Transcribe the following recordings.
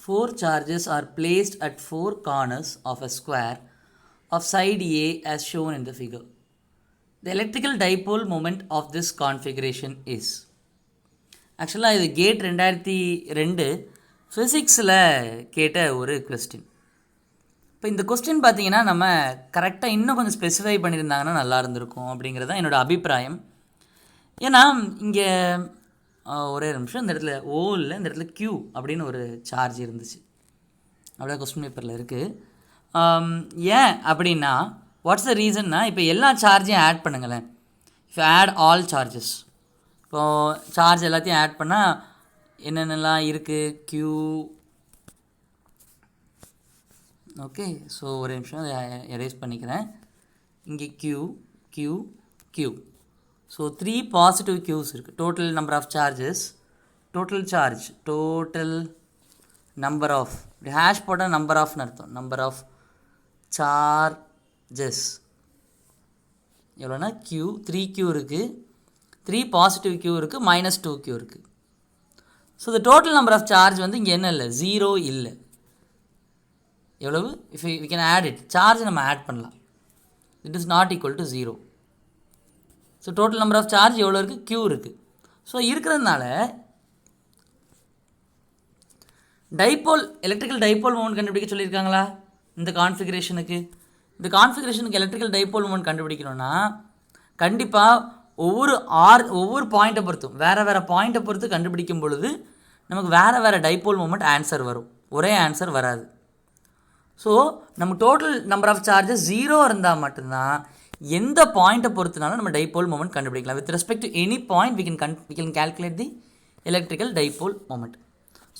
Four charges are placed at four corners of a square of side A as shown in the figure. The electrical dipole moment of this configuration is. ஆக்சுவலாக இது gate 2002 ஃபிசிக்ஸில் கேட்ட ஒரு question. இப்போ இந்த question பார்த்தீங்கன்னா நம்ம கரெக்டாக இன்னும் கொஞ்சம் ஸ்பெசிஃபை பண்ணியிருந்தாங்கன்னா நல்லா இருந்திருக்கும் அப்படிங்கிறது தான் என்னோடய அபிப்பிராயம். ஏன்னா இங்கே ஒரே நிமிஷம், இந்த இடத்துல ஓ இல்லை, இந்த இடத்துல கியூ அப்படின்னு ஒரு சார்ஜ் இருந்துச்சு. அப்படியே கொஸ்டின் பேப்பரில் இருக்குது. ஏன் அப்படின்னா வாட்ஸ் த ரீசன்னா, இப்போ எல்லா சார்ஜையும் ஆட் பண்ணுங்களேன். இஃப் ஆட் ஆல் சார்ஜஸ், இப்போது சார்ஜ் எல்லாத்தையும் ஆட் பண்ணால் என்னென்னலாம் இருக்குது, கியூ. ஓகே, ஸோ ஒரு நிமிஷம் எரேஸ் பண்ணிக்கிறேன். இங்கே Q Q Q. So 3 positive Qs இருக்குது. Total number of charges, total charge, total number of, இப்படி ஹேஷ் போட்டால் நம்பர் ஆஃப்னு அர்த்தம். நம்பர் ஆஃப் சார்ஜஸ் எவ்வளோனா கியூ, 3 கியூ இருக்குது, 3 பாசிட்டிவ் கியூ இருக்குது, -2 கியூ இருக்குது. So the total number of charge வந்து இங்கே என்ன இல்லை, 0 இல்லை. எவ்வளவு, if we can add it, charge நம்ம ஆட் பண்ணலாம். It is not equal to 0. So total number of charge எவ்வளோ இருக்குது, கியூ இருக்குது. ஸோ இருக்கிறதுனால டைபோல், எலக்ட்ரிக்கல் டைபோல் மொமெண்ட் கண்டுபிடிக்க சொல்லியிருக்காங்களா இந்த கான்ஃபிகரேஷனுக்கு. இந்த கான்ஃபிகரேஷனுக்கு எலக்ட்ரிக்கல் டைபோல் மொமெண்ட் கண்டுபிடிக்கணும்னா கண்டிப்பாக ஒவ்வொரு பாயிண்ட்டை பொறுத்தும், வேறு பாயிண்ட்டை பொறுத்து கண்டுபிடிக்கும் பொழுது நமக்கு வேறு டைபோல் மொமெண்ட் ஆன்சர் வரும், ஒரே ஆன்சர் வராது. ஸோ நம்ம டோட்டல் நம்பர் ஆஃப் சார்ஜஸ் 0 இருந்தால் மட்டும்தான் எந்த பாயிண்ட்டை பொறுத்துனாலும் நம்ம டைபோல் மொமெண்ட் கண்டுபிடிக்கலாம். With respect to any point we can calculate the electrical dipole moment.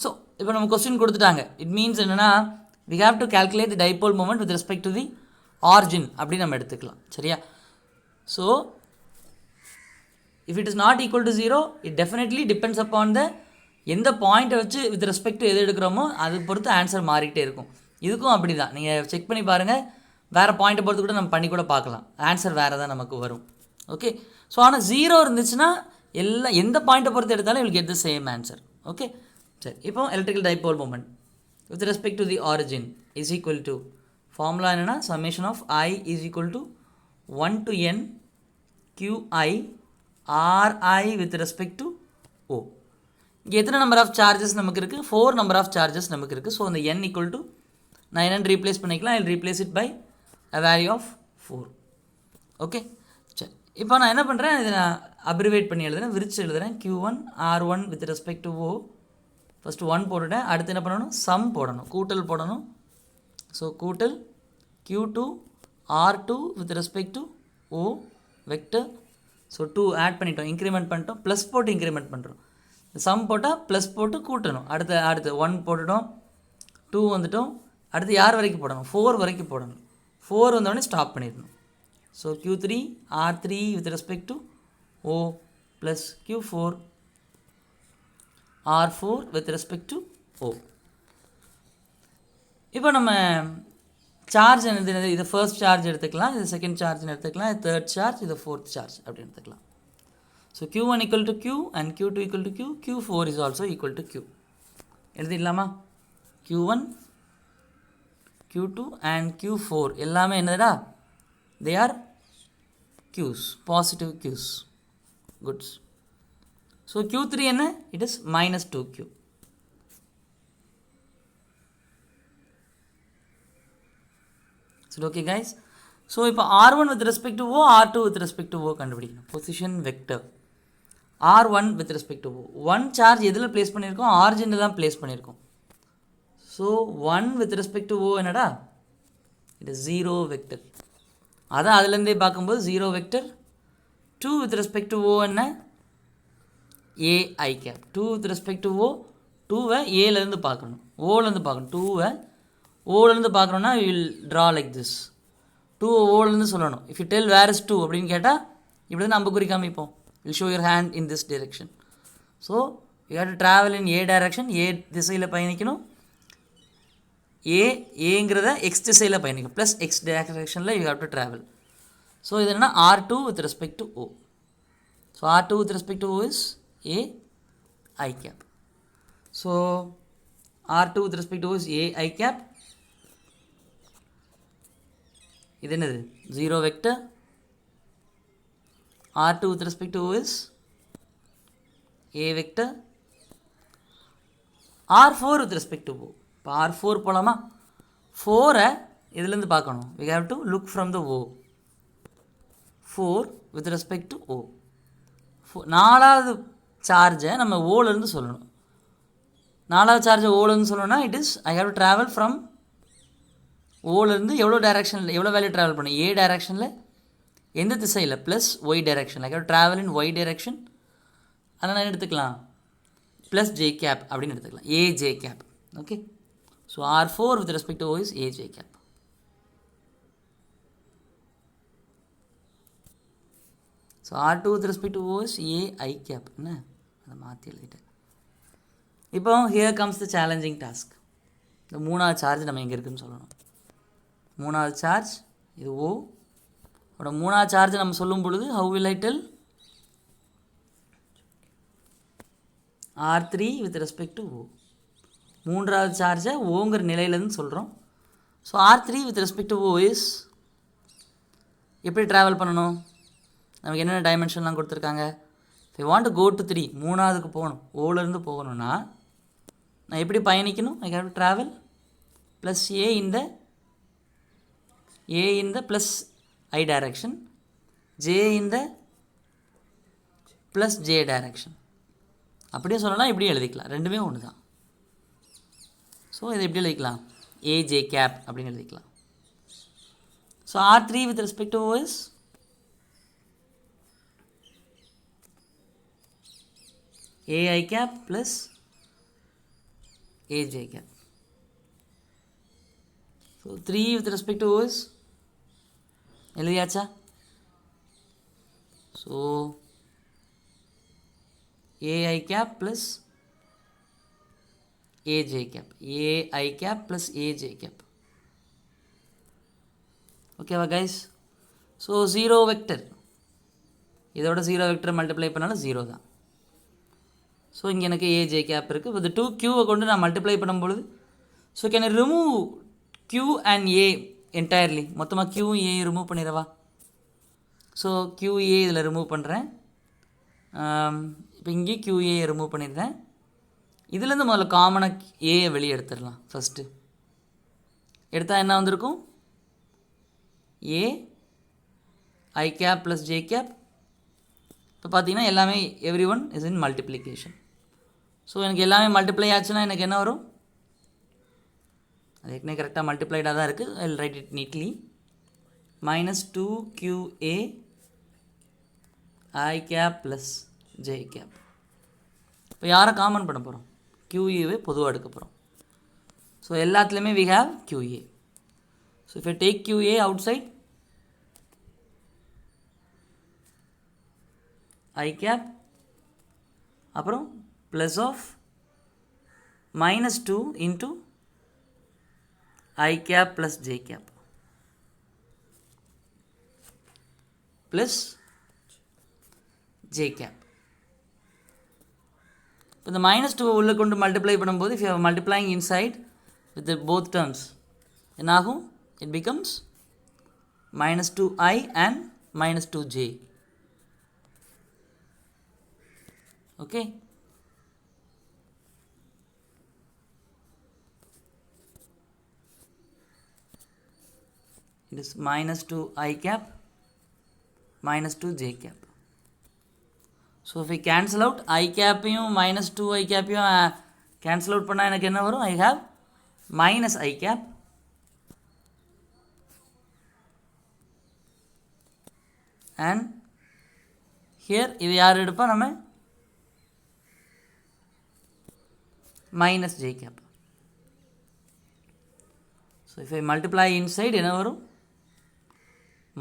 So இப்போ நம்ம கொஸ்டின் கொடுத்துட்டாங்க. இட் மீன்ஸ் என்னென்னா we have to calculate the dipole moment with respect to the origin அப்படி நம்ம எடுத்துக்கலாம். சரியா? So if it is not equal to 0, it definitely depends upon the எந்த பாயிண்ட்டை வச்சு வித் ரெஸ்பெக்ட் டு எது எடுக்கிறோமோ அது பொறுத்து ஆன்சர் மாறிக்கிட்டே இருக்கும். இதுக்கும் அப்படி தான், நீங்கள் செக் பண்ணி பாருங்கள். வேறு பாயிண்ட்டை பொறுத்து கூட நம்ம பண்ணி கூட பார்க்கலாம், ஆன்சர் வேறு தான் நமக்கு வரும். ஓகே, ஸோ ஆனால் 0 இருந்துச்சுன்னா எந்த பாயிண்ட்டை பொறுத்து எடுத்தாலும் will get the same answer. Okay, சரி. இப்போ electrical dipole moment with respect to the origin is equal to, formula என்னன்னா summation of I is equal to 1 to n qi ri with respect to o. இங்கே எத்தனை number of charges நமக்கு இருக்குது, 4 number of charges நமக்கு இருக்குது. So அந்த n equal to, நான் என்னென்னு ரீப்ளேஸ் பண்ணிக்கலாம், I'll replace it by a value of 4. Okay, சரி. இப்போ நான் என்ன பண்ணுறேன், இதை நான் அப்ரிவேட் பண்ணி எழுதுறேன், விரிச்சு எழுதுறேன். q1 r1 with respect to o. First 1 போட்டுட்டேன். அடுத்து என்ன பண்ணணும், சம் போடணும், கூட்டல் போடணும். ஸோ கூட்டல் q2 r2 with respect to o vector. So 2 add பண்ணிட்டோம், இன்க்ரிமெண்ட் பண்ணிட்டோம், ப்ளஸ் போட்டு இன்க்ரிமெண்ட் பண்ணுறோம். சம் போட்டால் ப்ளஸ் போட்டு கூட்டணும். அடுத்து 1 போட்டுட்டோம், 2 வந்துட்டோம். அடுத்து யார் வரைக்கும் போடணும், 4 வரைக்கும் போடணும். 4 வந்தோடனே ஸ்டாப் பண்ணிடணும். So q3 r3 with respect to o plus q4 R4 with respect to O. இப்போ நம்ம சார்ஜ் என்னது, இது ஃபர்ஸ்ட் சார்ஜ் எடுத்துக்கலாம், இது செகண்ட் சார்ஜ்னு எடுத்துக்கலாம், இது தேர்ட் சார்ஜ், இது ஃபோர்த் சார்ஜ் அப்படி எடுத்துக்கலாம். So q1 equal to q and q2 equal to q, q4 is also equal to q. எழுதிடலாமா? q1 q2 and q4 எல்லாமே என்னடா, they are q's, positive q's, goods. So q3 என்ன, it is -2q. So okay guys, so இப்போ r1 with respect to o, r2 with respect to o கண்டுபிடிக்கணும். Position vector r1 with respect to o, 1 charge எதில் place பண்ணியிருக்கோம், ஆரிஜினில் தான் place பண்ணியிருக்கோம். So 1 with respect to o என்னடா, it is 0 vector. அதான் அதுலேருந்தே பார்க்கும்போது 0 vector. 2 with respect to o என்ன, a I cap. 2 with respect to o, 2வை ஏலேருந்து பார்க்கணும், ஓலேருந்து பார்க்கணும். 2வை ஓலேருந்து பார்க்கணுன்னா we will draw like this. 2 ஓலேருந்து சொல்லணும். if you tell where is 2 அப்படின்னு கேட்டால் இப்படி தான் நம்ம குறி காமிப்போம். will show your hand in this direction. so you have to travel in a direction, a திசையில் பயணிக்கணும். ஏங்கிறத x திசையில் பயணிக்கும், plus x directionல you have to travel. So இது என்னென்னா r2 with respect to o. so r2 with respect to o is a I cap. So R2 with respect to O is A I cap. இது என்னது 0 vector. R2 with respect to O is A vector. R4 with respect to O. இப்போ R4 போலாமா? 4 இதிலிருந்து பார்க்கணும். We have to look from the O. 4 with respect to O. நாலாவது சார்ஜை நம்ம ஓலேருந்து சொல்லணும். நாலாவது சார்ஜை ஓலேருந்து சொல்லணும்னா it is I have to travel from ஓலேருந்து எவ்வளோ டைரக்ஷனில் எவ்வளோ வேல்யூ ட்ராவல் பண்ணணும். ஏ டைரக்ஷனில் எந்த திசையில் plus Y direction. I have travel in Y direction. அதனால் என்ன எடுத்துக்கலாம் ப்ளஸ் ஜே கேப் அப்படின்னு எடுத்துக்கலாம். A J cap. Okay. So R4 with respect to O is A J cap. So R2 with respect to O is A I cap. என்ன அதை மாற்றி எழுதிட்டேன். இப்போ here comes the challenging task. இந்த மூணாவது charge நம்ம எங்கே இருக்குதுன்னு சொல்லணும். மூணாவது சார்ஜ் இது O. அதோட மூணாவது சார்ஜ் நம்ம சொல்லும் பொழுது how will I tell? R3 with respect to O. மூன்றாவது சார்ஜை ஓங்கிற நிலையிலேருந்து சொல்கிறோம். So R3 with respect to O is எப்படி ட்ராவல் பண்ணணும். நமக்கு என்னென்ன டைமென்ஷன்லாம் கொடுத்துருக்காங்க. if I want to go to 3 மூணாவதுக்கு போகணும். ஓலேருந்து போகணும்னா நான் எப்படி பயணிக்கணும். I have to travel plus A in the plus I direction, J in the plus J direction. அப்படியே சொல்லலாம், இப்படியே எழுதிக்கலாம். ரெண்டுமே ஒன்று தான். ஸோ இதை எப்படி எழுதிக்கலாம் A J cap அப்படின்னு எழுதிக்கலாம். So R3 with respect to O is A I cap plus A J cap. So 3 with respect to O is எழுதியாச்சா. So A I cap plus A J cap. A I cap plus A J cap. ஓகேவா guys. So 0 vector இதோட 0 vector multiply பண்ணாலும் 0 தான். So இங்கே எனக்கு A J cap இருக்குது. இப்போ இந்த 2Qவை கொண்டு நான் மல்டிப்ளை பண்ணும்பொழுது so can remove Q and A entirely. மொத்தமாக Qவும் A ரிமூவ் பண்ணிடவா. ஸோ QA இதில் ரிமூவ் பண்ணுறேன். இப்போ இங்கே QA ரிமூவ் பண்ணிடுறேன். இதுலேருந்து முதல்ல காமனாக ஏயை வெளியே எடுத்துடலாம். ஃபஸ்ட்டு எடுத்தால் என்ன வந்திருக்கும் A I cap plus J cap. இப்போ பார்த்தீங்கன்னா எல்லாமே every one is in multiplication. So எனக்கு எல்லாமே மல்டிப்ளை ஆச்சுன்னா எனக்கு என்ன வரும். அது ஏற்கனவே கரெக்டாக மல்டிப்ளைடாக தான் இருக்குது. I will write it neatly. -2QA I cap plus J cap. இப்போ யாரை காமன் பண்ண போகிறோம். QAவை பொதுவாக எடுக்க போகிறோம். ஸோ எல்லாத்துலேயுமே we have QA. So if I take QA outside I cap அப்புறம் plus of -2 into I cap plus J cap plus J cap. இப்போ இந்த -2 உள்ளே கொண்டு மல்டிப்ளை பண்ணும்போது if you are multiplying inside with the both terms என்னாகும். it becomes -2I and -2J. okay. it is -2I cap -2J cap. So if I cancel out I capையும் -2I capையும் cancel out பண்ணால் எனக்கு என்ன வரும். I have -I cap and here இது யார் எடுப்பா நம்ம -J cap. So if I multiply inside என்ன வரும்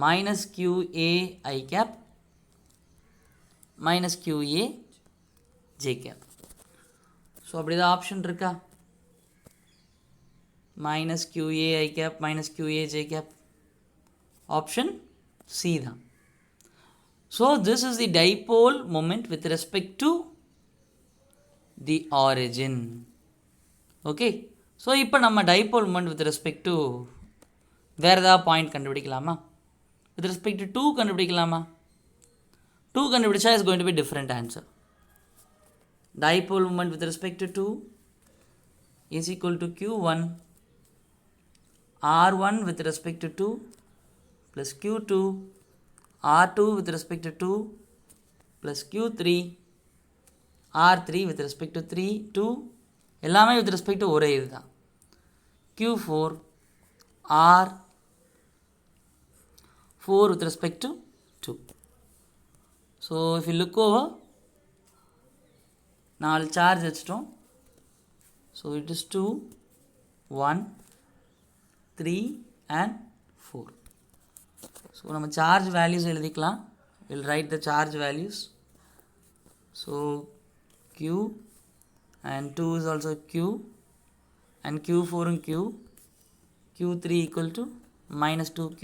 -QA I cap -QA J cap. So அப்படி தான் ஆப்ஷன் இருக்கா. -QA I cap -QA J cap. Option C தான். So this is the dipole moment with respect to the origin. Okay. So இப்போ நம்ம dipole moment with respect to வேறு ஏதாவது point கண்டுபிடிக்கலாமா? With respect to 2 கண்டுபிடிக்கலாமா? 2 கண்டுபிடிச்சா is going to be different answer. Dipole moment with respect to 2 is equal to q1 r1 with respect to 2 plus q2 r2 with respect to 2 plus q3 r3 with respect to 3 2 எல்லாமே with respect to ஒரே இதுதான். q4 r4 with respect to 2. So if you look over 4 charge வச்சிட்டோம். So it is 2 1 3 and 4. So நம்ம charge values எழுதிக்கலாம். We'll write the charge values. So q and 2 is also q and q4 and q3 equal to minus 2q.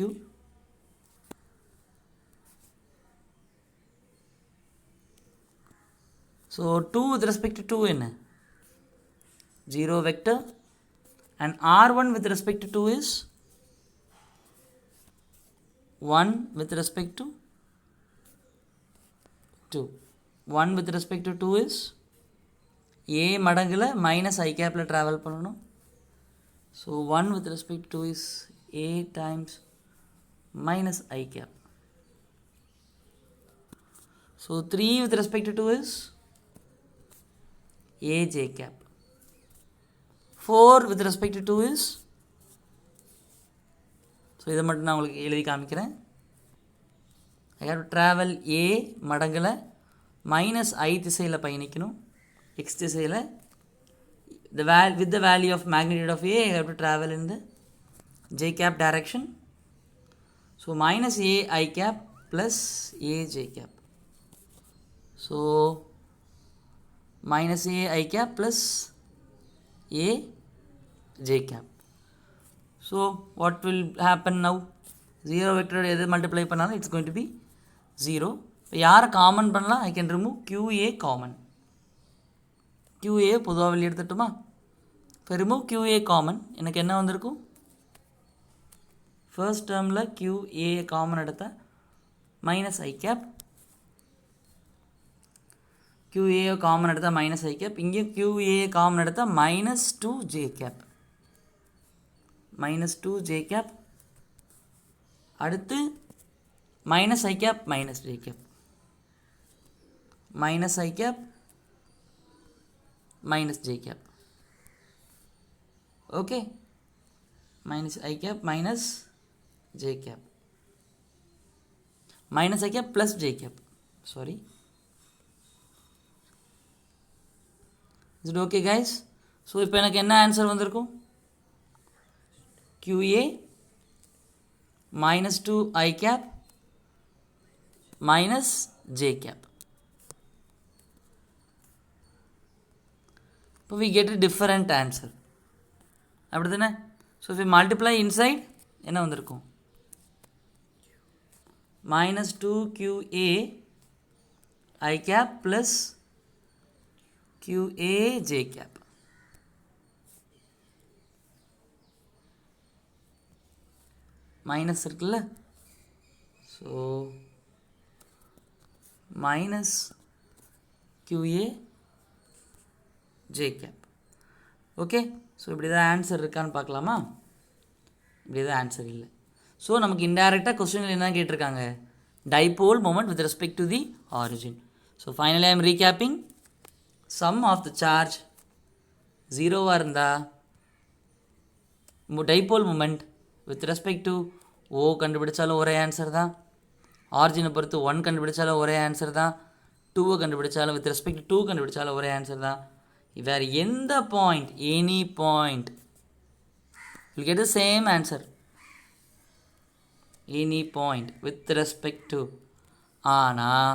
So 2 with respect to 2 என்ன 0 vector and r1 with respect to 2 is 1 with respect to 2. 1 with respect to 2 is a மடங்குல minus I capல travel பண்ணணும். So 1 with respect to 2 is a times minus I cap. So 3 with respect to 2 is a j cap. 4 with respect to 2 is, so இதை மட்டும் நான் உங்களுக்கு எழுதி காமிக்கிறேன். I have to travel a மடங்குல minus I திசையில் பயணிக்கணும். x திசையில் with the value of magnitude of a I have to travel in the j cap direction. So minus a I cap plus a j cap. So minus a I cap plus a j cap. So what will happen now? 0 vector எது multiply பண்ணாலும் it's going to be 0. இப்போ யாரை common பண்ணலாம்? I can remove qa common. qa பொதுவாக வெளியே எடுத்துட்டுமா? இப்போ remove qa common எனக்கு என்ன வந்திருக்கும்? ஃபர்ஸ்ட் டேர்மில் qa காமன் எடுத்த minus I cap, qa common எடுத்த minus I cap, இங்கே qa காமன் எடுத்த minus 2 j cap, minus 2 j cap, அடுத்து minus I cap minus j cap, minus I cap minus j cap. Okay, minus I cap minus j cap, minus I cap plus j cap, sorry. Is it okay guys? So இப்போ எனக்கு என்ன answer வந்திருக்கும்? qa minus 2 I cap minus j cap. So we get a different answer. அப்படிதானே? So if we multiply inside என்ன வந்திருக்கும்? minus 2qa I cap plus qa j cap. Minus இருக்குல்ல, so minus qa j cap. Okay, so இப்படி தான் answer இருக்கான்னு பார்க்கலாமா? இப்படி தான் ஆன்சர் இல்லை. ஸோ நமக்கு இன்டைரக்டாக கொஸ்டினில் என்ன கேட்டிருக்காங்க? Dipole moment with respect to the origin. So finally I am recapping. Sum of the charge 0வாக இருந்தால் dipole moment with respect to O கண்டுபிடிச்சாலும் ஒரே ஆன்சர் தான், ஆரிஜினை பொறுத்து 1 கண்டுபிடிச்சாலும் ஒரே ஆன்சர் தான், 2 கண்டுபிடிச்சாலும் வித் ரெஸ்பெக்ட் டு 2 கண்டுபிடிச்சாலும் ஒரே ஆன்சர் தான். வேறு எந்த point, any point will get the same answer, any point with respect to. ஆனால்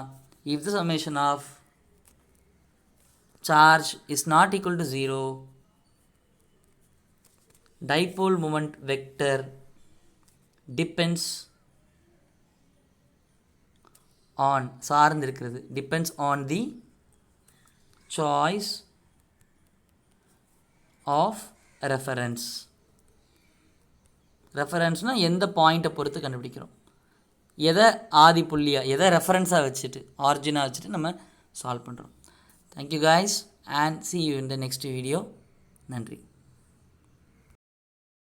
if the summation of charge is not equal to 0, dipole moment vector depends on, சார்ந்து இருக்கிறது, depends on the choice of ரெஃபரன்ஸ். ரெஃபரன்ஸ்னால் எந்த பாயிண்ட்டை பொறுத்து கண்டுபிடிக்கிறோம், எதை ஆதி புள்ளியாக, எதை ரெஃபரன்ஸாக வச்சுட்டு, ஆரிஜினாக வச்சுட்டு நம்ம சால்வ் பண்ணுறோம். Thank you guys and see you in the next video. நன்றி.